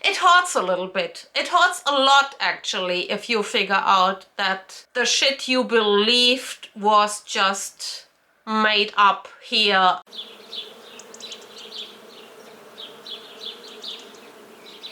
it hurts a little bit. It hurts a lot, actually, if you figure out that the shit you believed was just made up here.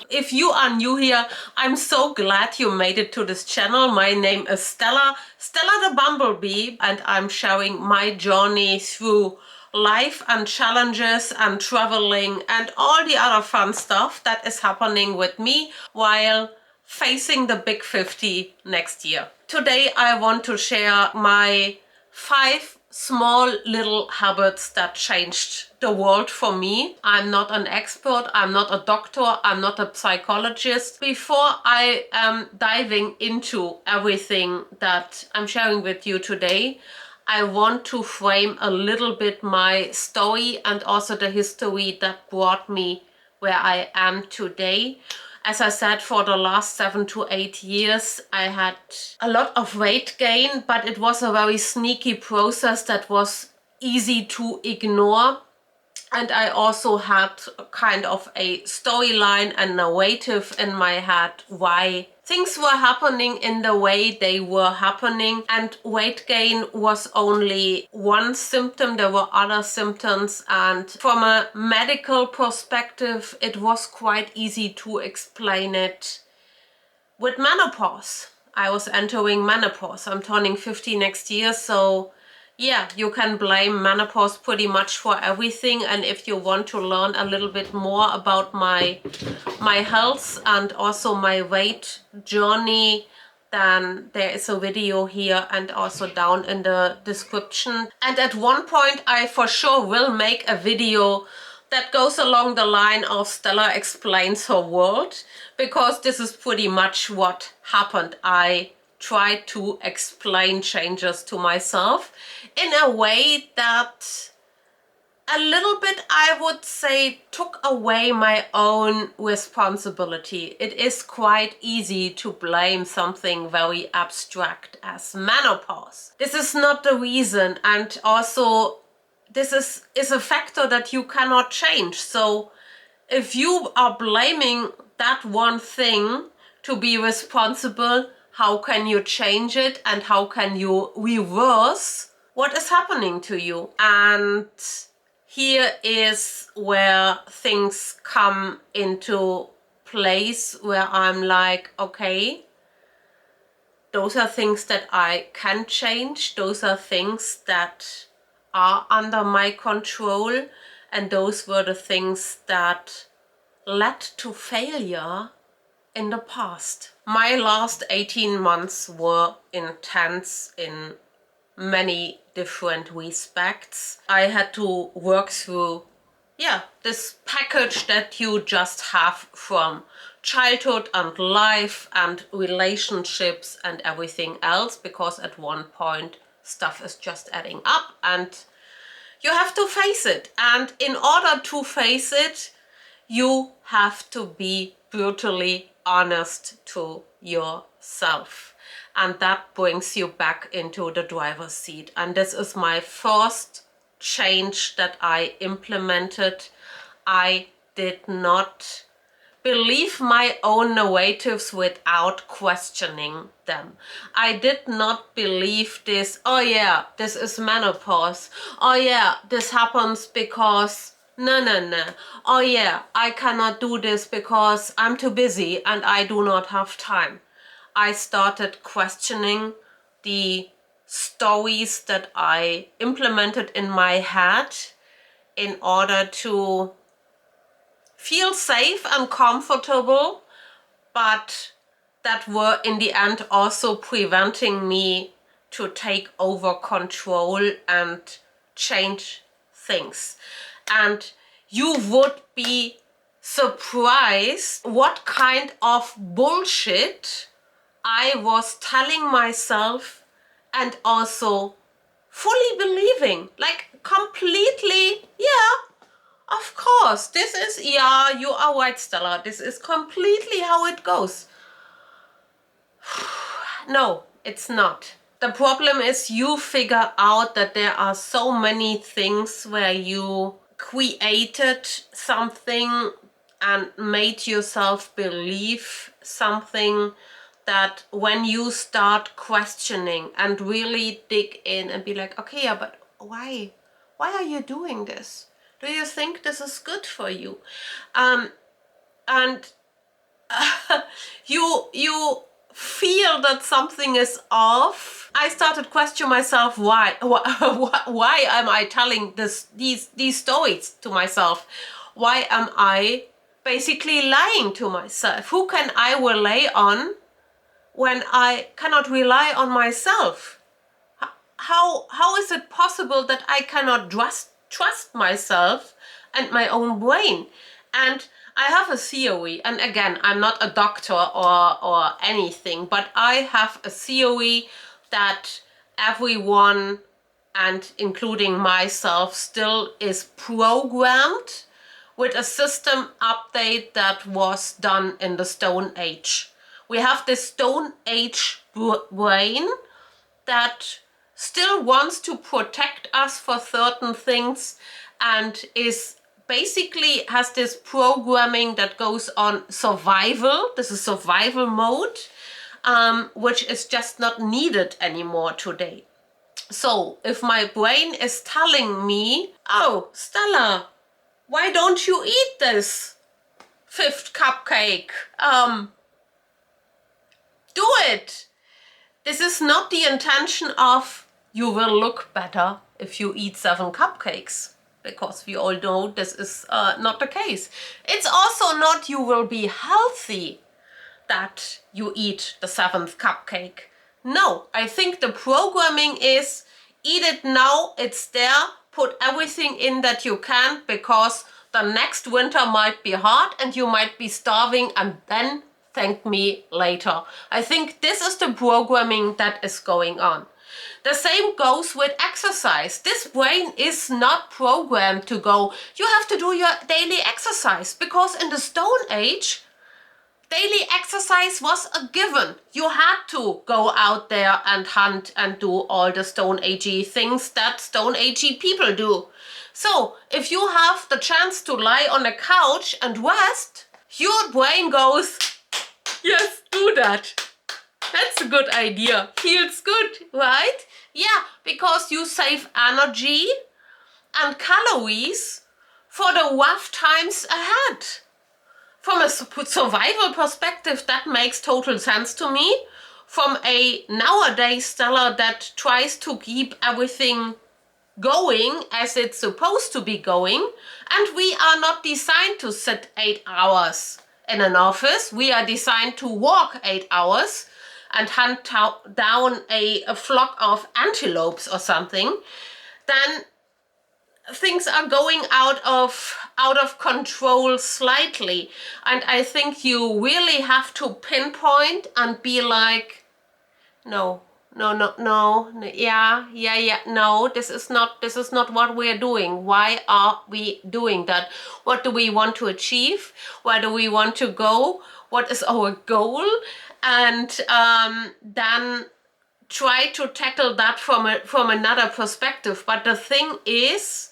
If you are new here, I'm so glad you made it to this channel. My name is Stella the Bumblebee, and I'm sharing my journey through life and challenges and traveling and all the other fun stuff that is happening with me while facing the big 50 next year. Today I want to share my 5 small little habits that changed the world for me. I'm not an expert, I'm not a doctor, I'm not a psychologist. Before I am diving into everything that I'm sharing with you today, I want to frame a little bit my story and also the history that brought me where I am today. As I said, for the last 7 to 8 years, I had a lot of weight gain, but it was a very sneaky process that was easy to ignore. And I also had kind of a storyline and narrative in my head why things were happening in the way they were happening. And weight gain was only one symptom. There were other symptoms. And from a medical perspective, it was quite easy to explain it with menopause. I was entering menopause. I'm turning 50 next year, so yeah, you can blame menopause pretty much for everything. And if you want to learn a little bit more about my health and also my weight journey, then there is a video here and also down in the description. And at one point I for sure will make a video that goes along the line of Stella explains her world, because this is pretty much what happened. I tried to explain changes to myself in a way that a little bit, I would say, took away my own responsibility. It is quite easy to blame something very abstract as menopause. This is not the reason, and also this is a factor that you cannot change. So if you are blaming that one thing to be responsible, how can you change it and how can you reverse what is happening to you? And here is where things come into place, where I'm like, okay, those are things that I can change. Those are things that are under my control. And those were the things that led to failure in the past. My last 18 months were intense in many different respects. I had to work through, this package that you just have from childhood and life and relationships and everything else, because at one point stuff is just adding up and you have to face it. And in order to face it, you have to be brutally honest to yourself. And that brings you back into the driver's seat. And this is my first change that I implemented. I did not believe my own narratives without questioning them. I did not believe this, oh yeah, this is menopause. Oh yeah, this happens because no. Oh yeah, I cannot do this because I'm too busy and I do not have time. I started questioning the stories that I implemented in my head in order to feel safe and comfortable, but that were in the end also preventing me to take over control and change things. And you would be surprised what kind of bullshit I was telling myself and also fully believing, like completely, of course, this is, you are right, Stella, this is completely how it goes. No, it's not. The problem is you figure out that there are so many things where you created something and made yourself believe something, that when you start questioning and really dig in and be like, okay, yeah, but why? Why are you doing this? Do you think this is good for you? And you feel that something is off. I started questioning myself, why am I telling these stories to myself? Why am I basically lying to myself? Who can I rely on when I cannot rely on myself? How is it possible that I cannot trust myself and my own brain? And I have a theory, and again, I'm not a doctor or anything, but I have a theory that everyone, and including myself, still is programmed with a system update that was done in the Stone Age. We have this Stone Age brain that still wants to protect us for certain things, and is basically has this programming that goes on survival. This is survival mode, which is just not needed anymore today. So if my brain is telling me, oh, Stella, why don't you eat this fifth cupcake? Do it. This is not the intention of you will look better if you eat 7 cupcakes, because we all know this is not the case. It's also not you will be healthy that you eat the 7th cupcake. No, I think the programming is eat it now, it's there, put everything in that you can, because the next winter might be hard and you might be starving, and then thank me later. I think this is the programming that is going on. The same goes with exercise. This brain is not programmed to go, you have to do your daily exercise, because in the Stone Age, daily exercise was a given. You had to go out there and hunt and do all the Stone Agey things that Stone Agey people do. So if you have the chance to lie on a couch and rest, your brain goes, yes, do that. That's a good idea. Feels good, right? Yeah, because you save energy and calories for the rough times ahead. From a survival perspective, that makes total sense to me. From a nowadays Stella that tries to keep everything going as it's supposed to be going, and we are not designed to sit 8 hours in an office. We are designed to walk 8 hours and hunt down a flock of antelopes or something. Then things are going out of control slightly, and I think you really have to pinpoint and be like, no, yeah, no, this is not what we're doing. Why are we doing that? What do we want to achieve? Where do we want to go? What is our goal? And then try to tackle that from another perspective. But the thing is,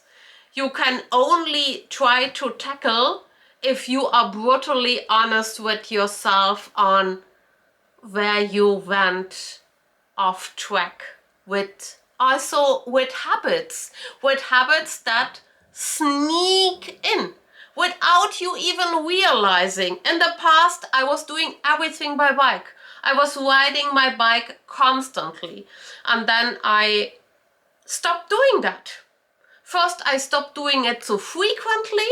you can only try to tackle if you are brutally honest with yourself on where you went off track with. Also with habits that sneak in without you even realizing. In the past, I was doing everything by bike. I was riding my bike constantly, and then I stopped doing that. First, I stopped doing it so frequently,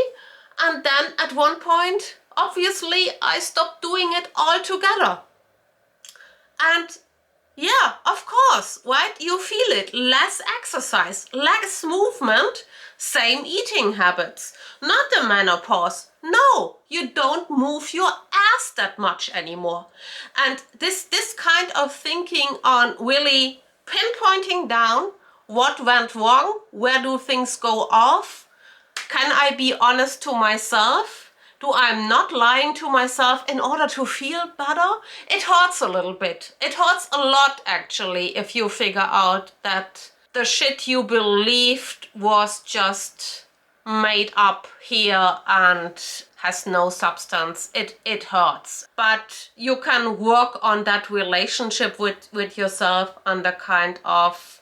and then at one point, obviously, I stopped doing it altogether. And yeah, of course, right? You feel it. Less exercise, less movement, same eating habits. Not the menopause. No, you don't move your ass that much anymore. And this kind of thinking on really pinpointing down what went wrong, where do things go off, can I be honest to myself? Do I'm not lying to myself in order to feel better? It hurts a little bit. It hurts a lot, actually, if you figure out that the shit you believed was just made up here and has no substance. It hurts. But you can work on that relationship with yourself and the kind of,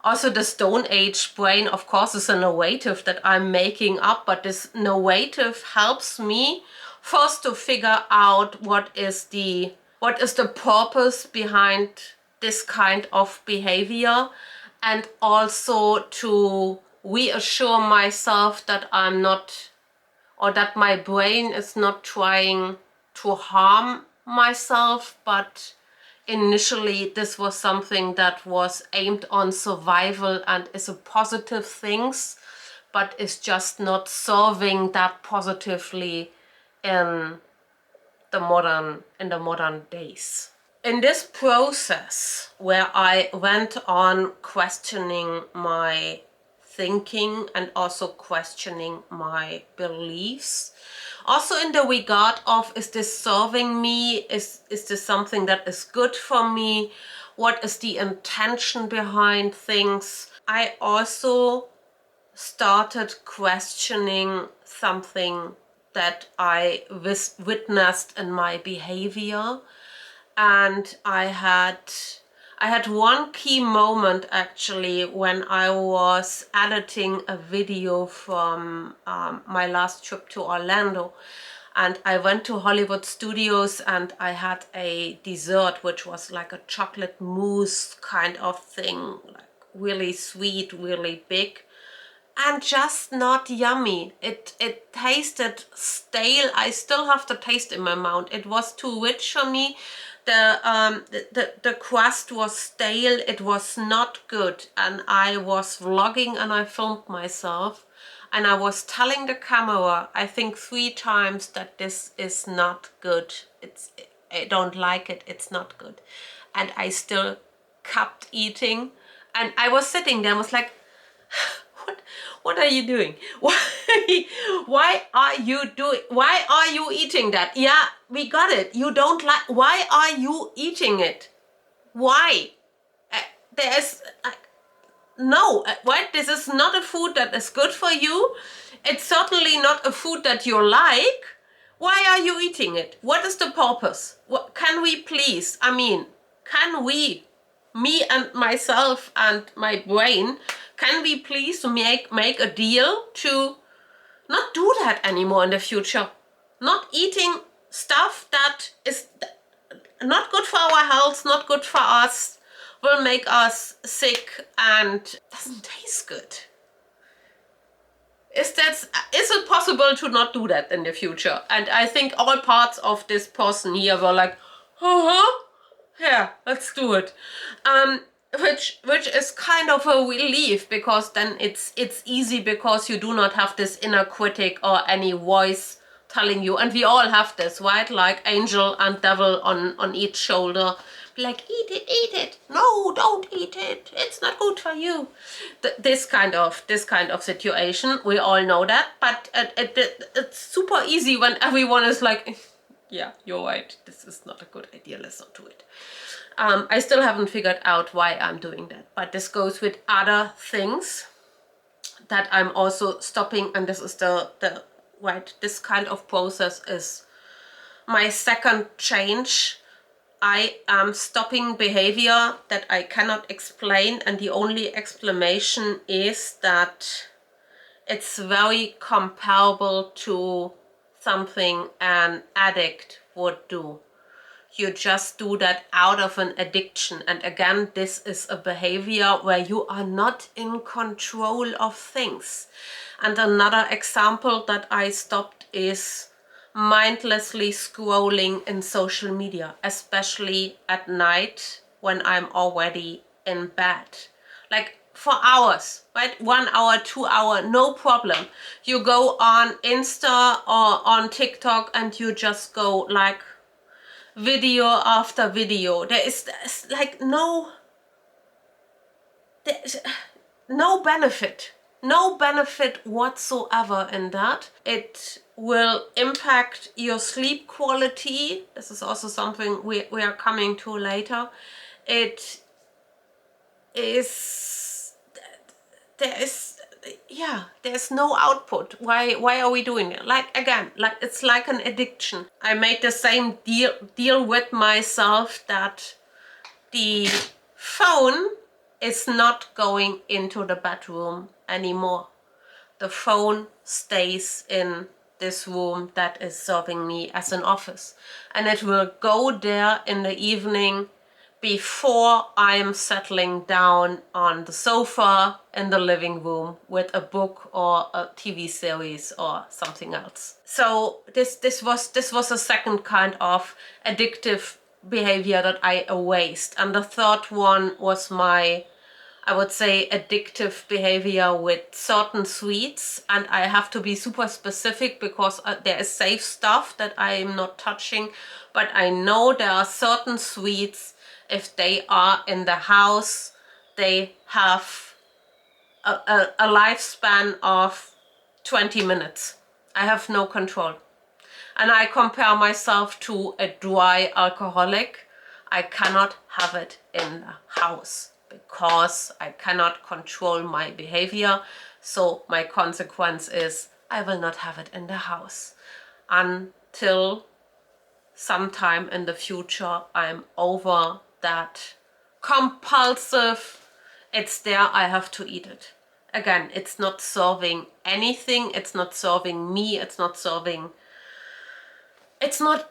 also the Stone Age brain, of course, is a narrative that I'm making up, but this narrative helps me first to figure out what is the purpose behind this kind of behavior, and also to reassure myself that I'm not, or that my brain is not trying to harm myself, but initially this was something that was aimed on survival and is a positive things, but is just not serving that positively in the modern days. In this process where I went on questioning my thinking and also questioning my beliefs, also in the regard of, is this serving me, is this something that is good for me, what is the intention behind things, I also started questioning something that I witnessed in my behavior. And I had one key moment actually when I was editing a video from my last trip to Orlando. And I went to Hollywood Studios and I had a dessert which was like a chocolate mousse kind of thing, like really sweet, really big, and just not yummy. It tasted stale. I still have the taste in my mouth. It was too rich for me. The crust was stale. It was not good. And I was vlogging and I filmed myself. And I was telling the camera, I think 3 times, that this is not good. I don't like it. It's not good. And I still kept eating. And I was sitting there and was like, what are you doing? Why are you eating that? Yeah, we got it. You don't like, why are you eating it? Why? There's no, what? This is not a food that is good for you. It's certainly not a food that you like. Why are you eating it? What is the purpose? What, can we please, can we, me and myself and my brain, can we please make a deal to not do that anymore in the future? Not eating stuff that is not good for our health, not good for us, will make us sick and doesn't taste good. Is it possible to not do that in the future? And I think all parts of this person here were like, yeah, let's do it. Which is kind of a relief, because then it's easy, because you do not have this inner critic or any voice telling you, and we all have this, right? Like angel and devil on each shoulder, like, eat it, no, don't eat it, it's not good for you. This kind of situation, we all know that, but it's super easy when everyone is like, yeah, you're right, this is not a good idea, let's not do it. I still haven't figured out why I'm doing that, but this goes with other things that I'm also stopping, and this is this kind of process is my second change. I am stopping behavior that I cannot explain, and the only explanation is that it's very comparable to something an addict would do. You just do that out of an addiction. And again, this is a behavior where you are not in control of things. And another example that I stopped is mindlessly scrolling in social media, especially at night when I'm already in bed. Like for hours, right? 1 hour, 2 hour, no problem. You go on Insta or on TikTok and you just go like video after video. There's like there's no benefit whatsoever in that. It will impact your sleep quality. This is also something we are coming to later. It is, there is yeah, there's no output. Why are we doing it? Like, again, like it's like an addiction. I made the same deal with myself that the phone is not going into the bedroom anymore. The phone stays in this room that is serving me as an office, and it will go there in the evening before I'm settling down on the sofa in the living room with a book or a TV series or something else. So this was a second kind of addictive behavior that I erased. And the third one was my, I would say, addictive behavior with certain sweets. And I have to be super specific because there is safe stuff that I am not touching. But I know there are certain sweets, if they are in the house, they have a lifespan of 20 minutes. I have no control. And I compare myself to a dry alcoholic. I cannot have it in the house because I cannot control my behavior. So my consequence is I will not have it in the house until sometime in the future I'm over that compulsive. It's there, I have to eat it. Again, it's not serving anything. It's not serving me. It's not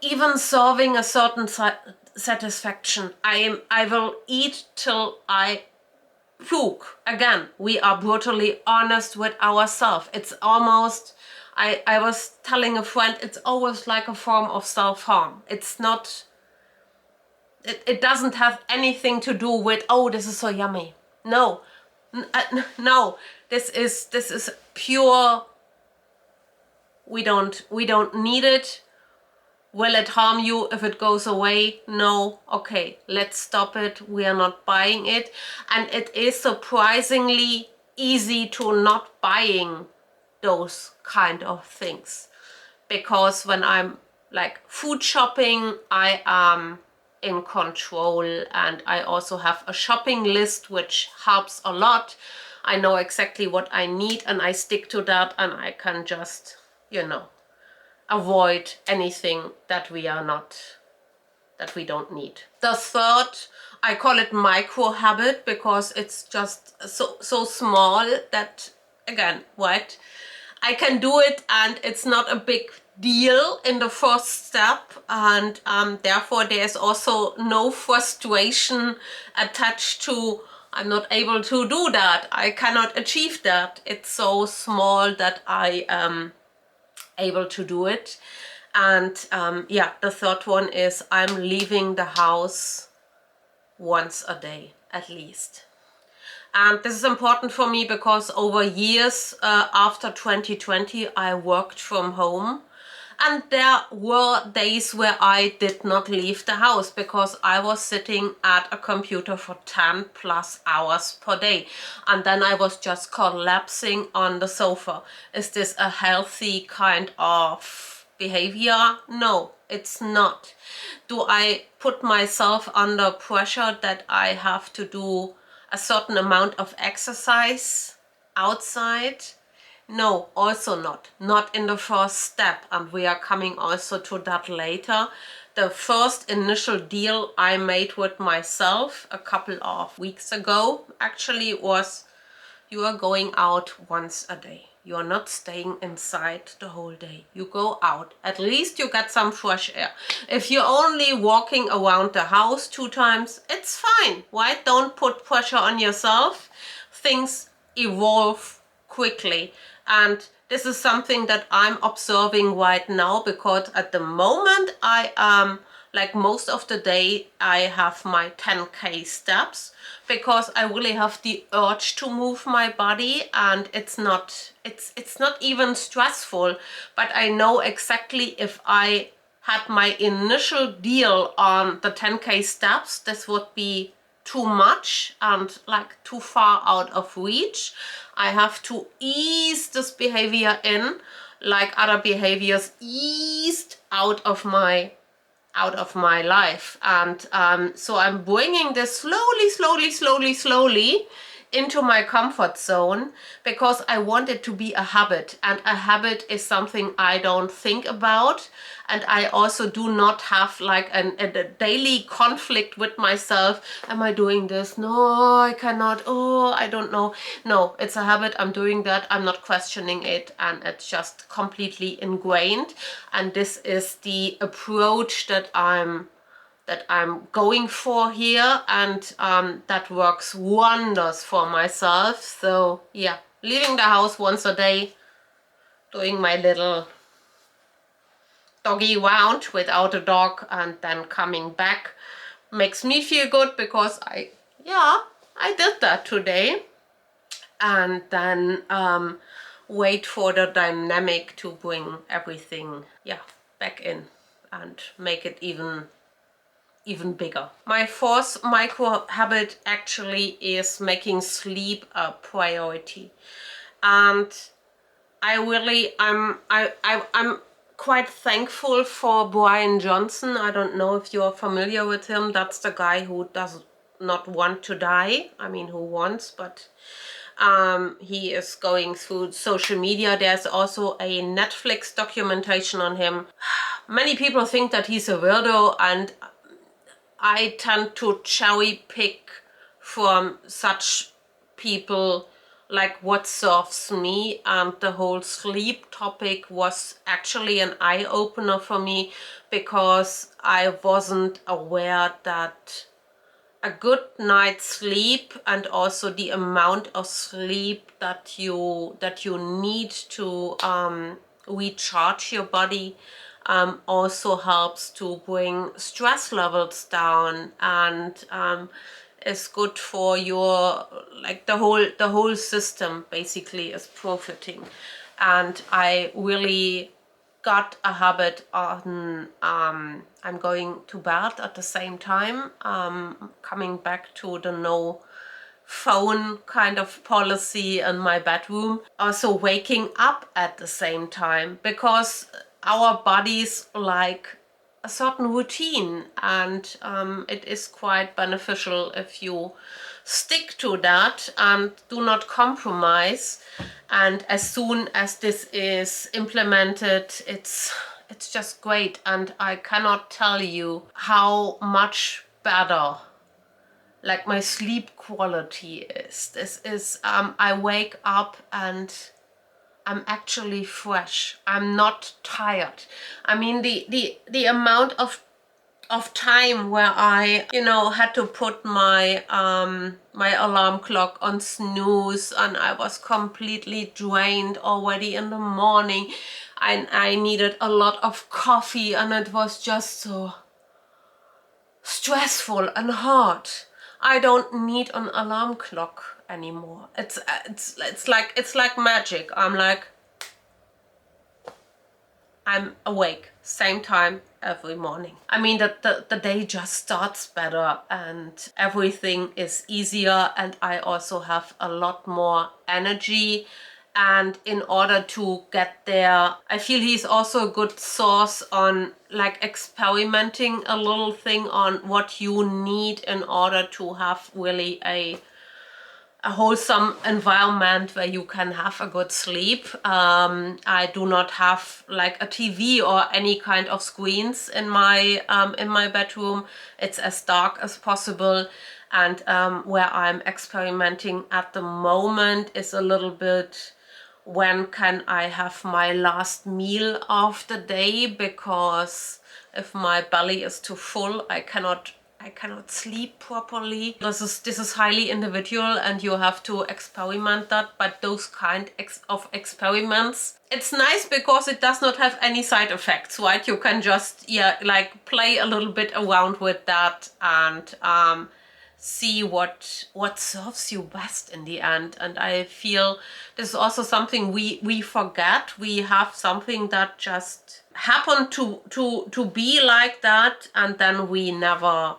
even serving a certain satisfaction. I will eat till I puke. Again, we are brutally honest with ourselves. It's almost, I was telling a friend, it's always like a form of self-harm. It's not, it doesn't have anything to do with, oh, this is so yummy. No, no, this is pure, we don't need it. Will it harm you if it goes away? No. Okay, let's stop it. We are not buying it. And it is surprisingly easy to not buying those kind of things. Because when I'm like food shopping, I am in control, and I also have a shopping list which helps a lot. I know exactly what I need and I stick to that, and I can just, you know, avoid anything that we don't need. The third, I call it micro habit because it's just so small that, again, what I can do it and it's not a big deal in the first step, and therefore there's also no frustration attached to I'm not able to do that, I cannot achieve that. It's so small that I am able to do it. And yeah, the third one is I'm leaving the house once a day at least. And this is important for me because over years after 2020 I worked from home, and there were days where I did not leave the house because I was sitting at a computer for 10 plus hours per day. And then I was just collapsing on the sofa. Is this a healthy kind of behavior? No, it's not. Do I put myself under pressure that I have to do a certain amount of exercise outside? No, also not. Not in the first step, and we are coming also to that later. The first initial deal I made with myself a couple of weeks ago actually was, you are going out once a day. You are not staying inside the whole day. You go out. At least you get some fresh air. If you're only walking around the house 2 times, it's fine. Why? Don't put pressure on yourself. Things evolve quickly. And this is something that I'm observing right now, because at the moment I am, like most of the day, I have my 10K steps because I really have the urge to move my body, and it's not even stressful, but I know exactly if I had my initial deal on the 10K steps, this would be too much and like too far out of reach. I have to ease this behavior in, like other behaviors eased out of my life. And so I'm bringing this slowly into my comfort zone because I want it to be a habit, and a habit is something I don't think about, and I also do not have like a daily conflict with myself. Am I doing this? No, I cannot. Oh, I don't know. No, it's a habit. I'm doing that. I'm not questioning it, and it's just completely ingrained. And this is the approach that I'm going for here, and that works wonders for myself. So yeah, leaving the house once a day, doing my little doggy round without a dog, and then coming back makes me feel good because I did that today. And then wait for the dynamic to bring everything back in and make it even bigger. My fourth micro habit actually is making sleep a priority, and I'm quite thankful for Brian Johnson. I don't know if you're familiar with him. That's the guy who does not want to die. I mean, who wants, but he is going through social media. There's also a Netflix documentation on him. Many people think that he's a weirdo, and I tend to cherry pick from such people like what serves me, and the whole sleep topic was actually an eye-opener for me because I wasn't aware that a good night's sleep and also the amount of sleep that you need to recharge your body also helps to bring stress levels down, and is good for your, like, the whole system basically is profiting. And I really got a habit on I'm going to bed at the same time, coming back to the no phone kind of policy in my bedroom. Also waking up at the same time, because our bodies like a certain routine, and it is quite beneficial if you stick to that and do not compromise. And as soon as this is implemented, it's just great, and I cannot tell you how much better like my sleep quality is. This is I wake up and I'm actually fresh. I'm not tired. I mean, the amount of time where I, had to put my my alarm clock on snooze, and I was completely drained already in the morning, and I needed a lot of coffee, and it was just so stressful and hard. I don't need an alarm clock anymore. It's like magic. I'm awake same time every morning. I mean, the day just starts better, and everything is easier, and I also have a lot more energy. And in order to get there, I feel he's also a good source on like experimenting a little thing on what you need in order to have really a wholesome environment where you can have a good sleep. I do not have like a TV or any kind of screens in my bedroom. It's as dark as possible, and where I'm experimenting at the moment is a little bit, when can I have my last meal of the day, because if my belly is too full, I cannot sleep properly. This is highly individual, and you have to experiment that. But those kind of experiments, it's nice because it does not have any side effects, right? You can just like play a little bit around with that, and see what serves you best in the end. And I feel this is also something we forget. We have something that just happened to be like that, and then we never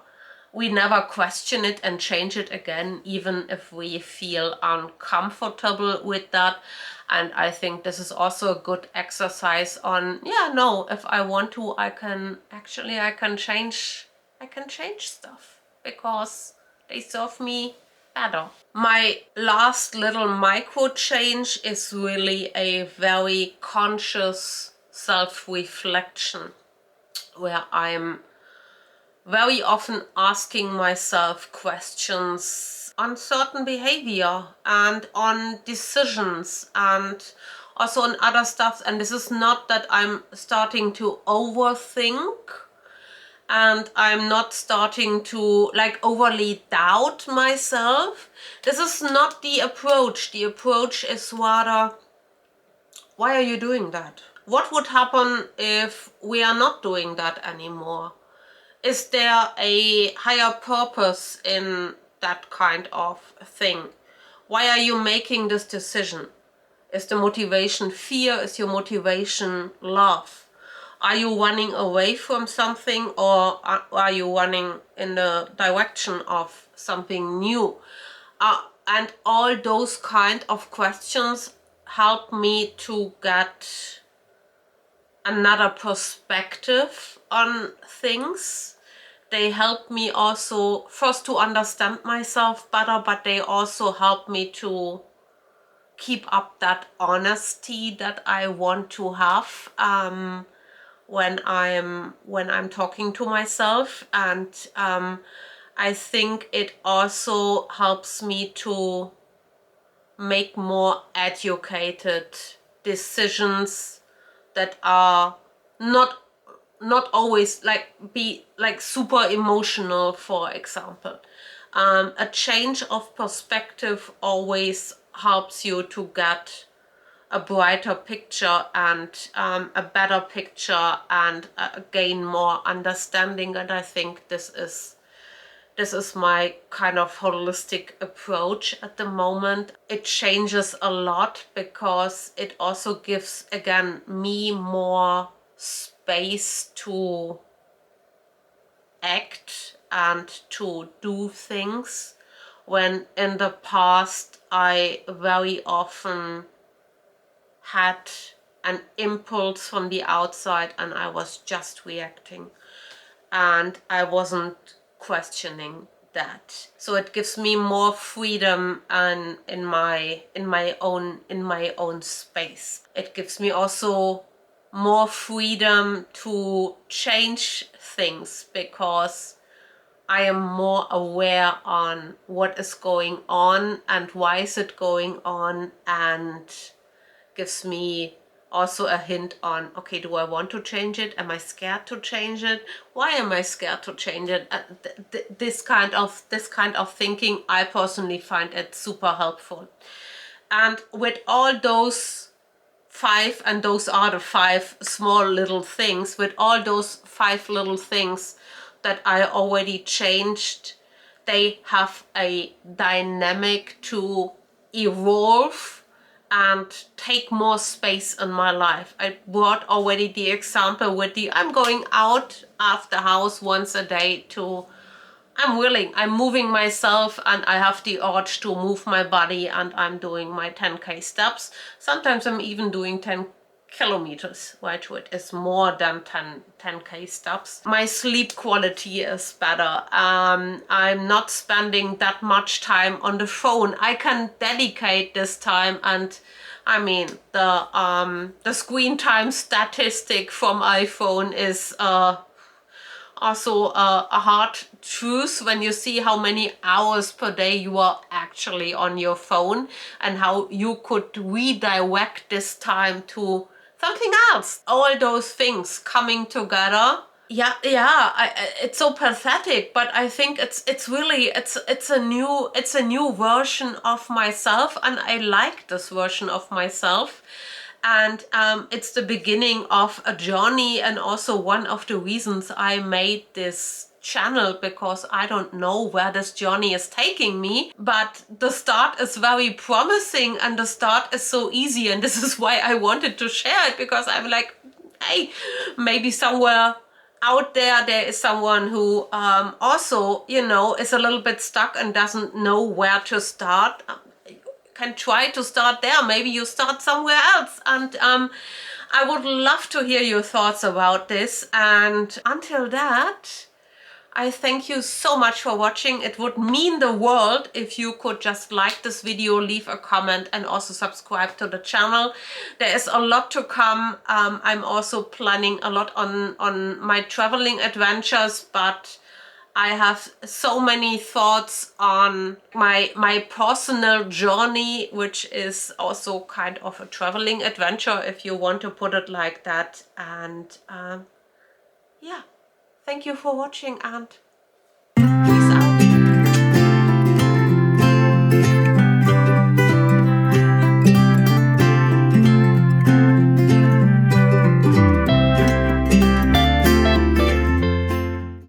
question it and change it again, even if we feel uncomfortable with that. And I think this is also a good exercise on, if I want to, I can change stuff, because they serve me better. My last little micro change is really a very conscious self-reflection, where I'm very often asking myself questions on certain behavior and on decisions and also on other stuff. And this is not that I'm starting to overthink, and I'm not starting to like overly doubt myself. This is not the approach. The approach is rather, why are you doing that? What would happen if we are not doing that anymore? Is there a higher purpose in that kind of thing? Why are you making this decision? Is the motivation fear? Is your motivation love? Are you running away from something, or are you running in the direction of something new? And all those kind of questions help me to get another perspective on things. They help me also first to understand myself better, but they also help me to keep up that honesty that I want to have when I'm talking to myself. And I think it also helps me to make more educated decisions that are not always like be like super emotional, for example. A change of perspective always helps you to get a brighter picture and a better picture and gain more understanding. And I think this is my kind of holistic approach at the moment. It changes a lot because it also gives, again, me more space to act and to do things, when in the past I very often had an impulse from the outside and I was just reacting and I wasn't questioning that. So it gives me more freedom and in my own space. It gives me also more freedom to change things because I am more aware on what is going on and why is it going on, and gives me also a hint on, okay, do I want to change it? Am I scared to change it? Why am I scared to change it? This kind of thinking, I personally find it super helpful. And with all those five, and those are the five small little things, with all those five little things that I already changed, they have a dynamic to evolve and take more space in my life. I brought already the example with the I'm going out of the house once a day to I'm moving myself and I have the urge to move my body and I'm doing my 10K steps. Sometimes I'm even doing 10 kilometers, right? So it is more than 10K steps. My sleep quality is better. I'm not spending that much time on the phone. I can dedicate this time, and I mean the screen time statistic from iPhone is also a hard truth when you see how many hours per day you are actually on your phone and how you could redirect this time to something else. All those things coming together. Yeah, it's so pathetic, but I think it's really it's a new version of myself, and I like this version of myself. And it's the beginning of a journey, and also one of the reasons I made this channel, because I don't know where this journey is taking me, but the start is very promising and the start is so easy, and this is why I wanted to share it, because I'm like, hey, maybe somewhere out there is someone who also, you know, is a little bit stuck and doesn't know where to start. Can try to start there. Maybe you start somewhere else. And I would love to hear your thoughts about this. And until that, I thank you so much for watching. It would mean the world if you could just like this video, leave a comment, and also subscribe to the channel. There is a lot to come. I'm also planning a lot on my traveling adventures, but I have so many thoughts on my personal journey, which is also kind of a traveling adventure, if you want to put it like that. And yeah, thank you for watching, and